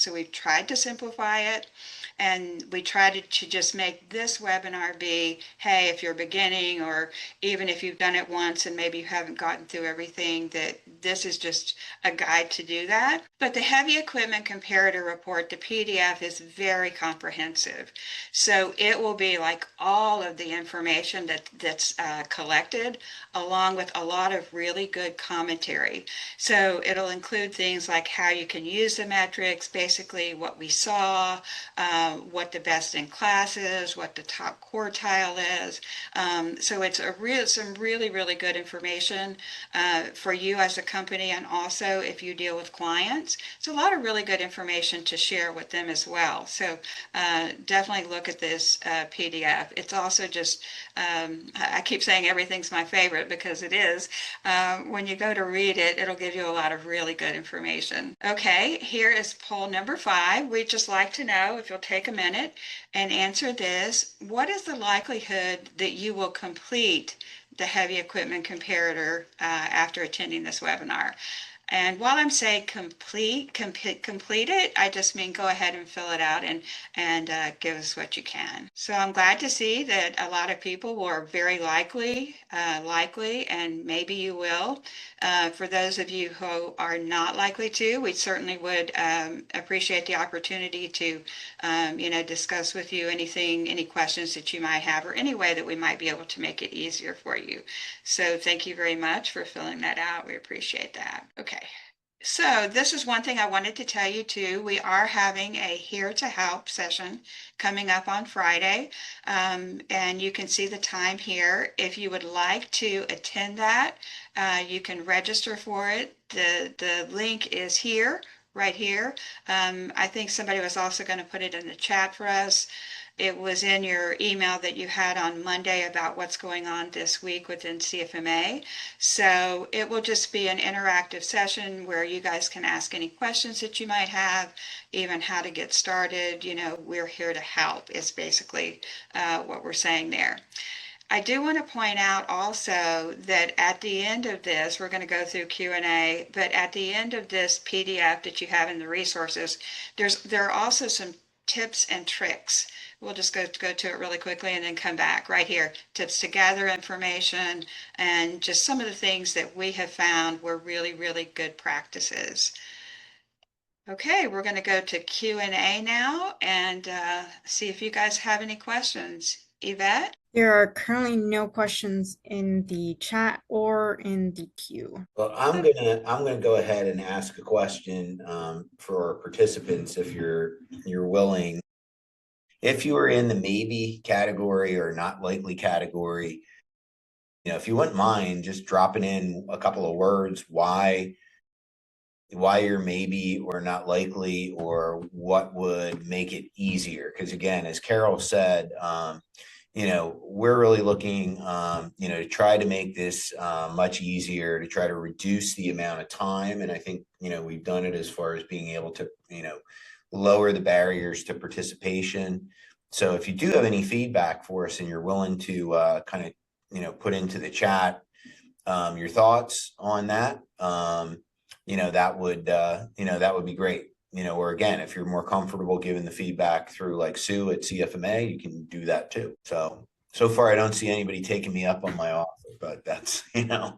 So we've tried to simplify it, and we tried to just make this webinar be, hey, if you're beginning, or even if you've done it once and maybe you haven't gotten through everything, that this is just a guide to do that. But the heavy equipment comparator report, the PDF, is very comprehensive. So it will be like all of the information that's collected, along with a lot of really good commentary. So it'll include things like how you can use the metrics, basically what we saw, what the best in class is, what the top quartile is. So it's some really, really good information for you as a company, and also if you deal with clients. It's a lot of really good information to share with them as well. So definitely look at this PDF. It's also just, I keep saying everything's my favorite because it is. When you go to read it, it'll give you a lot of really good information. Okay, here is poll number 5. We'd just like to know if you'll take a minute and answer this. What is the likelihood that you will complete the heavy equipment comparator after attending this webinar? And while I'm saying complete it, I just mean go ahead and fill it out and give us what you can. So I'm glad to see that a lot of people were very likely, and maybe you will. For those of you who are not likely to, we certainly would appreciate the opportunity to, discuss with you any questions that you might have, or any way that we might be able to make it easier for you. So thank you very much for filling that out. We appreciate that. Okay. So this is one thing I wanted to tell you too. We are having a Here to Help session coming up on Friday, and you can see the time here. If you would like to attend that, you can register for it. The link is here, right here. I think somebody was also going to put it in the chat for us. It was in your email that you had on Monday about what's going on this week within CFMA. So it will just be an interactive session where you guys can ask any questions that you might have, even how to get started. We're here to help is basically what we're saying there. I do want to point out also that at the end of this, we're going to go through Q&A, but at the end of this PDF that you have in the resources, there are also some tips and tricks. We'll just go to it really quickly and then come back right here. Tips to gather information, and just some of the things that we have found were really, really good practices. Okay, we're going to go to Q&A now and see if you guys have any questions. Yvette? There are currently no questions in the chat or in the queue. Well, I'm gonna go ahead and ask a question for our participants, if you're willing. If you are in the maybe category or not likely category, if you wouldn't mind just dropping in a couple of words why you're maybe or not likely, or what would make it easier. Because again, as Carol said, we're really looking, to try to make this much easier, to try to reduce the amount of time. And I think, we've done it as far as being able to, lower the barriers to participation. So if you do have any feedback for us and you're willing to kind of, put into the chat your thoughts on that, that would be great. Or again, if you're more comfortable giving the feedback through like Sue at CFMA, you can do that too. So far, I don't see anybody taking me up on my offer, but that's,